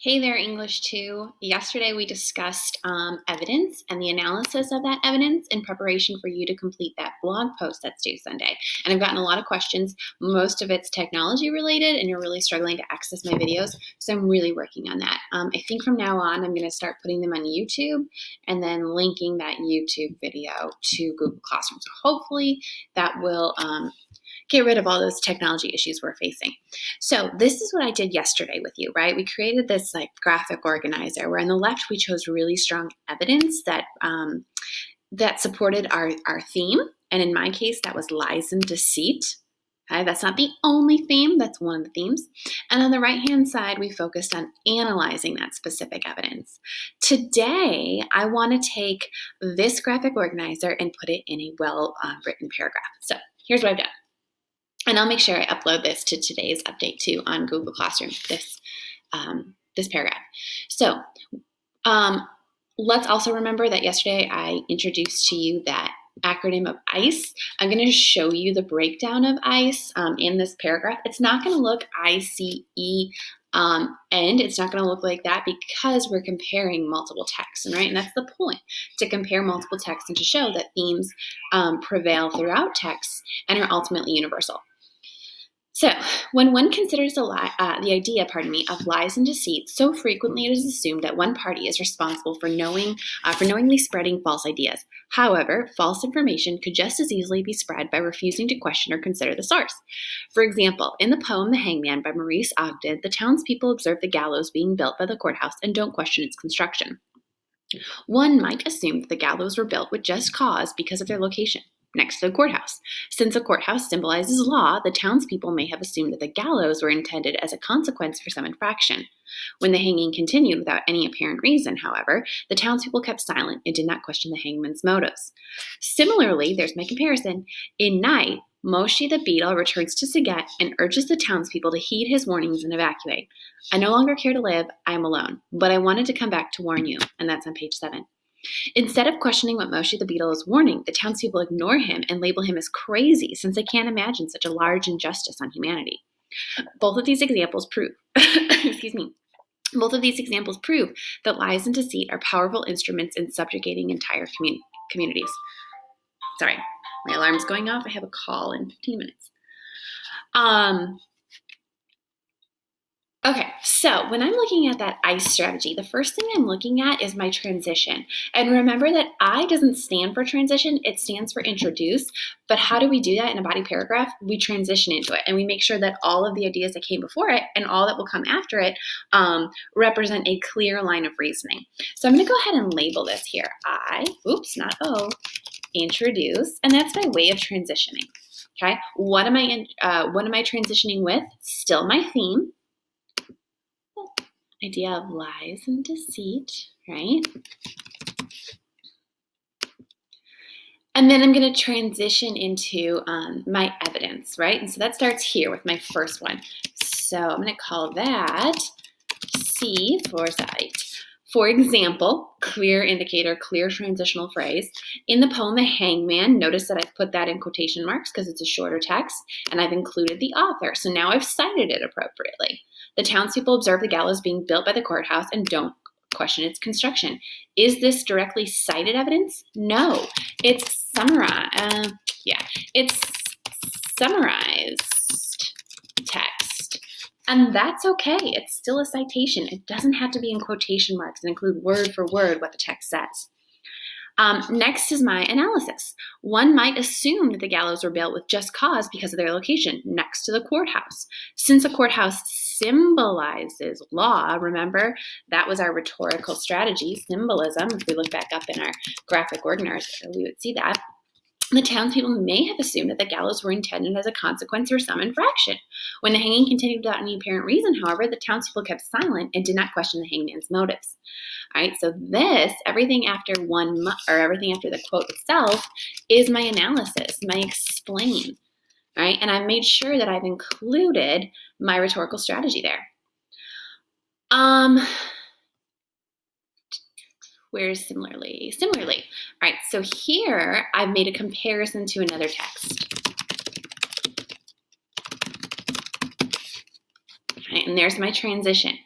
Hey there, English 2. Yesterday we discussed evidence and the analysis of that evidence in preparation for you to complete that blog post that's due Sunday. And I've gotten a lot of questions. Most of it's technology related, and you're really struggling to access my videos. So I'm really working on that. I think from now on, I'm going to start putting them on YouTube and then linking that YouTube video to Google Classroom. So hopefully that will get rid of all those technology issues we're facing. So this is what I did yesterday with you, right? We created this graphic organizer where on the left we chose really strong evidence that that supported our theme. And in my case, that was lies and deceit. Okay, that's not the only theme, that's one of the themes. And on the right-hand side, we focused on analyzing that specific evidence. Today, I want to take this graphic organizer and put it in a well-written paragraph. So here's what I've done. And I'll make sure I upload this to today's update too on Google Classroom, this paragraph. So let's also remember that yesterday I introduced to you that acronym of ICE. I'm going to show you the breakdown of ICE in this paragraph. It's not going to look ICE and it's not going to look like that because we're comparing multiple texts, right? And that's the point, to compare multiple texts and to show that themes prevail throughout texts and are ultimately universal. So, when one considers the idea, of lies and deceit, so frequently it is assumed that one party is responsible for knowingly spreading false ideas. However, false information could just as easily be spread by refusing to question or consider the source. For example, in the poem The Hangman by Maurice Ogden, the townspeople observe the gallows being built by the courthouse and don't question its construction. One might assume that the gallows were built with just cause because of their location next to the courthouse. Since a courthouse symbolizes law, the townspeople may have assumed that the gallows were intended as a consequence for some infraction. When the hanging continued without any apparent reason, however, the townspeople kept silent and did not question the hangman's motives. Similarly, there's my comparison. In Night, Moshi the beetle returns to Saget and urges the townspeople to heed his warnings and evacuate. I no longer care to live, I am alone, but I wanted to come back to warn you, and that's on page 7. Instead of questioning what Moshi the beetle is warning, the townspeople ignore him and label him as crazy since they can't imagine such a large injustice on humanity. Both of these examples prove, Both of these examples prove that lies and deceit are powerful instruments in subjugating entire communities. Sorry, my alarm's going off. I have a call in 15 minutes. Okay, so when I'm looking at that ICE strategy, the first thing I'm looking at is my transition. And remember that I doesn't stand for transition, it stands for introduce. But how do we do that in a body paragraph? We transition into it and we make sure that all of the ideas that came before it and all that will come after it represent a clear line of reasoning. So I'm going to go ahead and label this here. Introduce, and that's my way of transitioning. Okay, what am I transitioning with? Still my theme. Idea of lies and deceit, right? And then I'm going to transition into my evidence, right? And so that starts here with my first one. So I'm going to call that C for cite. For example, clear indicator, clear transitional phrase. In the poem The Hangman, notice that I've put that in quotation marks because it's a shorter text, and I've included the author. So now I've cited it appropriately. The townspeople observe the gallows being built by the courthouse and don't question its construction. Is this directly cited evidence? No, it's summarized. It's summarized text. And that's okay. It's still a citation. It doesn't have to be in quotation marks and include word for word what the text says. Next is my analysis. One might assume that the gallows were built with just cause because of their location next to the courthouse. Since a courthouse symbolizes law, remember that was our rhetorical strategy, symbolism. If we look back up in our graphic organizer, we would see that. The townspeople may have assumed that the gallows were intended as a consequence for some infraction. When the hanging continued without any apparent reason, however, the townspeople kept silent and did not question the hangman's motives. All right, so this, everything after the quote itself, is my analysis, my explain. All right, and I've made sure that I've included my rhetorical strategy there. Where's similarly? Similarly. All right, so here I've made a comparison to another text. All right, and there's my transition.